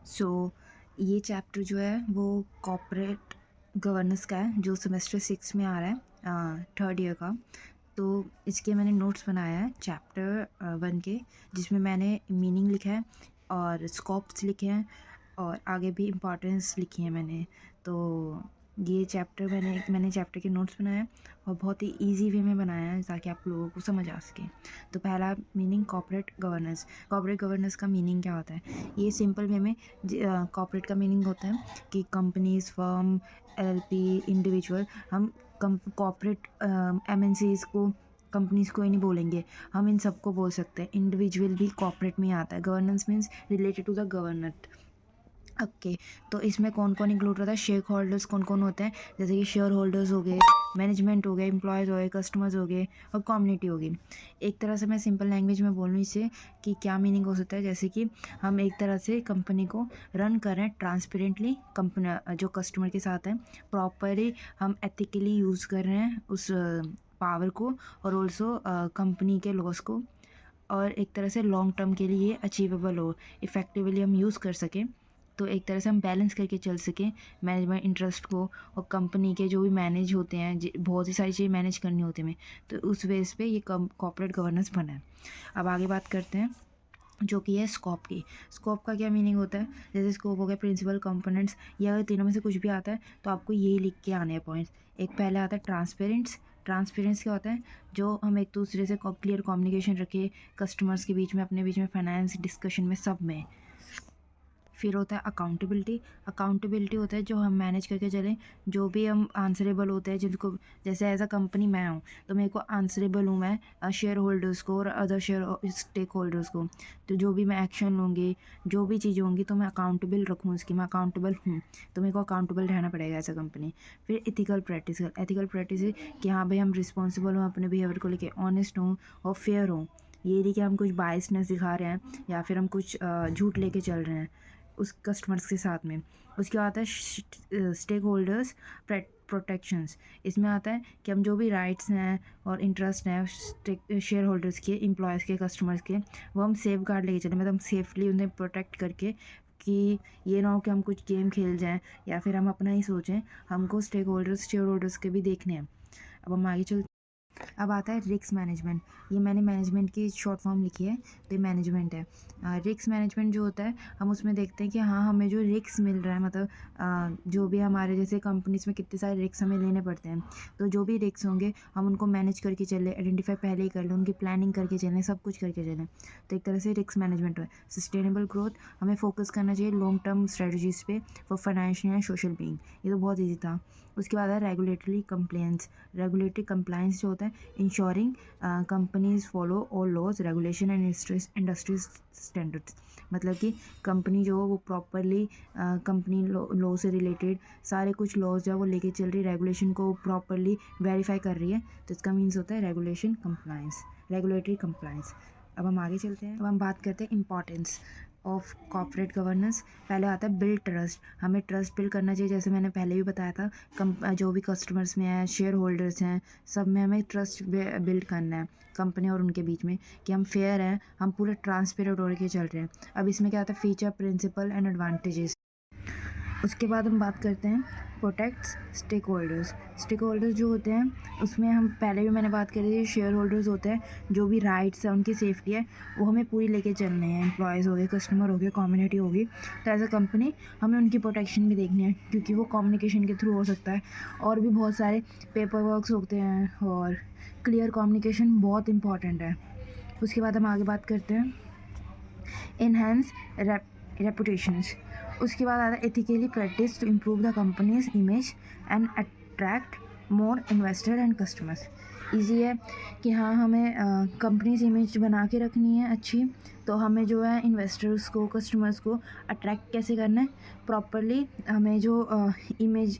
सो ये चैप्टर जो है वो कॉर्पोरेट गवर्नेंस का है जो सेमेस्टर 6 में आ रहा है, थर्ड ईयर का। तो इसके मैंने नोट्स बनाया है चैप्टर 1 के, जिसमें मैंने मीनिंग लिखा है और स्कोप्स लिखे हैं और आगे भी इम्पॉर्टेंस लिखी है मैंने। तो ये चैप्टर मैंने चैप्टर के नोट्स बनाए हैं और बहुत ही इजी वे में बनाया है ताकि आप लोगों को समझ आ सके। तो पहला मीनिंग कॉर्पोरेट गवर्नेंस का मीनिंग क्या होता है, ये सिंपल वे में कॉर्पोरेट का मीनिंग होता है कि कंपनीज, फर्म, एलएलपी, इंडिविजुअल, हम कॉर्पोरेट एमएनसीज को, कंपनीज को ही नहीं बोलेंगे, हम इन सबको बोल सकते हैं। इंडिविजुअल भी कॉर्पोरेट में ही आता है। Governance means related to the governor. Okay, तो इसमें कौन कौन इंक्लूड होता है, शेयर होल्डर्स कौन कौन होते हैं, जैसे कि शेयर होल्डर्स हो गए, मैनेजमेंट हो गए, एम्प्लॉयज़ हो गए, कस्टमर्स हो गए और कम्युनिटी होगी। एक तरह से मैं सिंपल लैंग्वेज में बोलूँ इससे कि क्या मीनिंग हो सकता है, जैसे कि हम एक तरह से कंपनी को रन कर रहे हैं ट्रांसपेरेंटली, कंपनी जो कस्टमर के साथ है प्रॉपरली, हम एथिकली यूज़ कर रहे हैं उस पावर को और ऑल्सो कंपनी के लॉस को, और एक तरह से लॉन्ग टर्म के लिए अचीवेबल हो, इफ़ेक्टिवली हम यूज़ कर सकें। तो एक तरह से हम बैलेंस करके चल सकें मैनेजमेंट इंटरेस्ट को और कंपनी के जो भी मैनेज होते हैं, बहुत ही सारी चीज़ें मैनेज करनी होती हैं हमें, तो उस बेस पे ये कॉर्पोरेट गवर्नेंस बना है। अब आगे बात करते हैं जो कि है स्कोप की। स्कोप का क्या मीनिंग होता है, जैसे स्कोप हो गया प्रिंसिपल कंपोनेंट्स, या अगर तीनों में से कुछ भी आता है तो आपको यही लिख के आने हैं पॉइंट्स। एक पहले आता है ट्रांसपेरेंस क्या होता है, जो हम एक दूसरे से क्लियर कम्युनिकेशन रखें कस्टमर्स के बीच में, अपने बीच में, फाइनेंस डिस्कशन में, सब में। फिर होता है अकाउंटेबिलिटी होता है जो हम मैनेज करके चलें, जो भी हम आंसरेबल होते हैं जिनको, जैसे एज अ कंपनी मैं हूँ तो मेरे को आंसरेबल हूँ मैं शेयर होल्डर्स को और अदर शेयर स्टेक होल्डर्स को। तो जो भी मैं एक्शन लूँगी, जो भी चीज़ें होंगी, तो मैं अकाउंटेबल रखूँ उसकी, मैं अकाउंटेबल हूँ, तो मेरे को अकाउंटेबल रहना पड़ेगा एज अ कंपनी। फिर एथिकल प्रैक्टिस कि हाँ भाई हम रिस्पॉन्सिबल हों अपने बिहेवियर को लेके, ऑनेस्ट हों और फेयर हों। ये नहीं कि हम कुछ बायसनेस दिखा रहे हैं या फिर हम कुछ झूठ लेके चल रहे हैं उस कस्टमर्स के साथ में। उसके बाद आता है स्टेक होल्डर्स प्रोटेक्शंस। इसमें आता है कि हम जो भी राइट्स हैं और इंटरेस्ट हैं शेयर होल्डर्स के, एम्प्लॉयज़ के, कस्टमर्स के, वो हम सेफ गार्ड लेके चलें, मतलब हम सेफली उन्हें प्रोटेक्ट करके, कि ये ना हो कि हम कुछ गेम खेल जाएं या फिर हम अपना ही सोचें, हमको स्टेक होल्डर्स, शेयर होल्डर्स के भी देखने हैं। अब हम आगे चलते। अब आता है रिस्क मैनेजमेंट। ये मैंने मैनेजमेंट की शॉर्ट फॉर्म लिखी है, तो ये मैनेजमेंट है। रिस्क मैनेजमेंट जो होता है, हम उसमें देखते हैं कि हाँ हमें जो रिस्क मिल रहा है, मतलब जो भी हमारे जैसे कंपनीज में कितने सारे रिस्क हमें लेने पड़ते हैं, तो जो भी रिस्क होंगे हम उनको मैनेज करके चलें, आइडेंटिफाई पहले ही कर लें, उनकी प्लानिंग करके चलें, सब कुछ करके चलें। तो एक तरह से रिस्क मैनेजमेंट है। सस्टेनेबल ग्रोथ, हमें फोकस करना चाहिए लॉन्ग टर्म स्ट्रेटजीज पे for financial and social being. ये तो बहुत ईजी था। उसके बाद है रेगुलेटरी कंप्लायंस जो होता है, ensuring companies follow all laws, regulation and industry standards. मतलब कि कंपनी जो हो वो प्रॉपरली कंपनी लॉ से रिलेटेड सारे कुछ लॉज जो है वो लेके चल रही है, रेगुलेशन को प्रॉपरली वेरीफाई कर रही है, तो इसका मीन्स होता है रेगुलेटरी कंप्लायंस। अब हम आगे चलते हैं। अब हम बात करते हैं इंपॉर्टेंस ऑफ कॉर्पोरेट गवर्नेंस। पहले आता है बिल्ड ट्रस्ट। हमें ट्रस्ट बिल्ड करना चाहिए, जैसे मैंने पहले भी बताया था, जो भी कस्टमर्स में है, शेयर होल्डर्स हैं, सब में हमें ट्रस्ट बिल्ड करना है कंपनी और उनके बीच में, कि हम फेयर हैं, हम पूरे ट्रांसपेरेंट होकर के चल रहे हैं। अब इसमें क्या आता है, फीचर, प्रिंसिपल एंड एडवांटेजेस। उसके बाद हम बात करते हैं प्रोटेक्ट्स स्टेक होल्डर्स जो होते हैं, उसमें हम पहले भी मैंने बात करी थी, शेयर होल्डर्स होते हैं, जो भी राइट्स है उनकी सेफ्टी है वो हमें पूरी लेके चलनी है। एम्प्लॉयज़ हो गए, कस्टमर हो गए, कम्युनिटी होगी, तो एज अ कंपनी हमें उनकी प्रोटेक्शन भी देखनी है, क्योंकि वो कम्युनिकेशन के थ्रू हो सकता है, और भी बहुत सारे पेपर वर्क्स होते हैं, और क्लियर कम्युनिकेशन बहुत इंपॉर्टेंट है। उसके बाद हम आगे बात करते हैं इनहेंस रेपुटेशंस। उसके बाद आता है ethically practice to improve the companies image and attract more investor and customers. Easy है कि हाँ हमें कंपनीज इमेज बना के रखनी है अच्छी, तो हमें जो है इन्वेस्टर्स को, कस्टमर्स को अट्रैक्ट कैसे करना है प्रॉपरली, हमें जो इमेज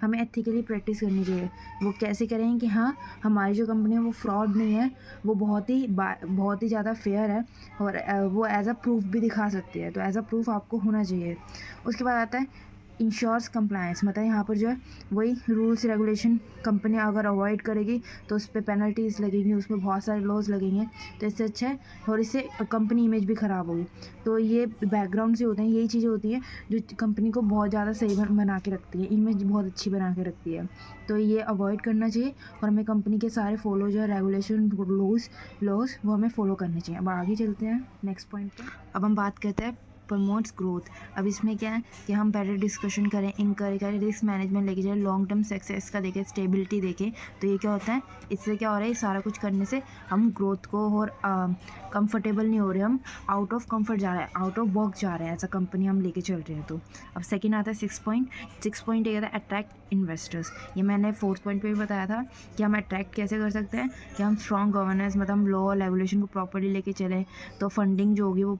हमें एथिकली प्रैक्टिस करनी चाहिए। वो कैसे करेंगे कि हाँ हमारी जो कंपनी है वो फ्रॉड नहीं है, वो बहुत ही ज़्यादा फेयर है, और वो एज अ प्रूफ भी दिखा सकती है, तो एज अ प्रूफ आपको होना चाहिए। उसके बाद आता है इंश्योर्स कंप्लायंस, मतलब यहाँ पर जो है वही रूल्स रेगुलेशन कंपनी अगर अवॉइड करेगी तो उस पर पेनल्टीज़ लगेंगी, उसमें बहुत सारे लॉज लगेंगे, तो इससे अच्छा है, और इससे कंपनी इमेज भी ख़राब होगी। तो ये बैकग्राउंड से होते हैं, यही चीज़ें होती हैं जो कंपनी को बहुत ज़्यादा सही बना के रखती है, इमेज बहुत अच्छी बना के रखती है। तो ये अवॉइड करना चाहिए और हमें कंपनी के सारे फॉलो जो है रेगुलेशन लॉज वो हमें फॉलो करने चाहिए। अब आगे चलते हैं नेक्स्ट पॉइंट पे। अब हम बात करते हैं प्रमोट्स ग्रोथ। अब इसमें क्या है कि हम पहले डिस्कशन करें, इंक्वायरी करें, रिस्क मैनेजमेंट लेके जाए, लॉन्ग टर्म सक्सेस का देखें, स्टेबिलिटी देखें। तो ये क्या होता है, इससे क्या हो रहा है, सारा कुछ करने से हम ग्रोथ को और कंफर्टेबल नहीं हो रहे, हम आउट ऑफ कंफर्ट जा रहे हैं, आउट ऑफ बॉक्स जा रहे हैं, ऐसा कंपनी हम लेके चल रहे हैं। तो अब सेकंड आता है 6 पॉइंट ये था अट्रैक्ट इन्वेस्टर्स। ये मैंने 4th पॉइंट पे भी बताया था कि हम अट्रैक्ट कैसे कर सकते हैं, कि हम स्ट्रॉन्ग गवर्नेंस, मतलब हम लॉ रेगुलेशन को प्रॉपर्ली लेके चलें, तो फंडिंग जो होगी वो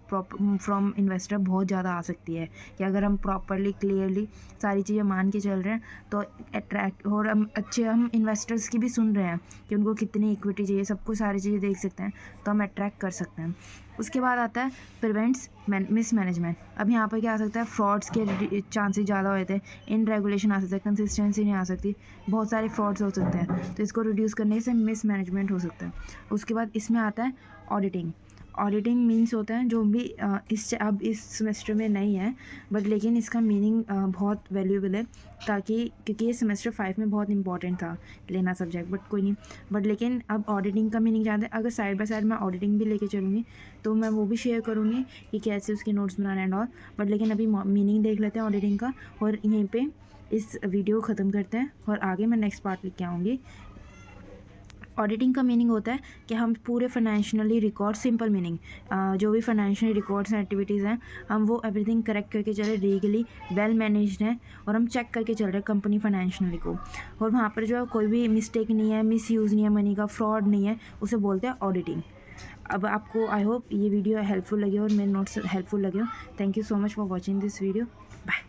फ्रॉम इन्वेस्टर बहुत ज़्यादा आ सकती है। कि अगर हम प्रॉपर्ली क्लियरली सारी चीज़ें मान के चल रहे हैं तो अट्रैक्ट, और हम इन्वेस्टर्स की भी सुन रहे हैं कि उनको कितनी इक्विटी चाहिए, सब कुछ सारी चीज़ें देख सकते हैं, तो हम अट्रैक्ट कर सकते हैं। उसके बाद आता है प्रिवेंट्स मिसमैनेजमेंट। अब यहाँ पर क्या आ सकता है, फ्रॉड्स के चांसेस ज़्यादा हो जाते हैं, इन रेगुलेशन आ सकता है, कंसिस्टेंसी नहीं आ सकती, बहुत सारे फ्रॉड्स हो सकते हैं, तो इसको रिड्यूस करने से मिसमैनेजमेंट हो सकता है। उसके बाद इसमें आता है ऑडिटिंग। ऑडिटिंग मीन्स होता है जो भी अब इस सेमेस्टर में नहीं है, बट लेकिन इसका मीनिंग बहुत वैल्यूएबल है, ताकि क्योंकि ये सेमेस्टर 5 में बहुत इंपॉर्टेंट था लेना सब्जेक्ट, बट कोई नहीं। बट लेकिन अब ऑडिटिंग का मीनिंग जानते हैं, अगर साइड बाय साइड मैं ऑडिटिंग भी लेके चलूँगी तो मैं वो भी शेयर करूँगी कि कैसे उसके notes banana and all. But लेकिन अभी मीनिंग देख लेते हैं ऑडिटिंग का, और यहीं पर इस वीडियो को ख़त्म करते हैं, और आगे मैं नेक्स्ट पार्ट लेके आऊँगी। ऑडिटिंग का मीनिंग होता है कि हम पूरे फाइनेंशियली रिकॉर्ड, सिंपल मीनिंग, जो भी फाइनेंशियल रिकॉर्ड्स एंड एक्टिविटीज़ हैं, हम वो एवरीथिंग करेक्ट करके चल रहे, लीगली वेल मैनेज्ड हैं, और हम चेक करके चल रहे हैं कंपनी फाइनेंशियली को, और वहाँ पर जो है कोई भी मिस्टेक नहीं है, मिसयूज़ नहीं है मनी का, फ्रॉड नहीं है, उसे बोलते हैं ऑडिटिंग। अब आपको आई होप ये वीडियो हेल्पफुल लगे और मेरे नोट्स हेल्पफुल लगे हो। Thank you so much for watching this video. Bye.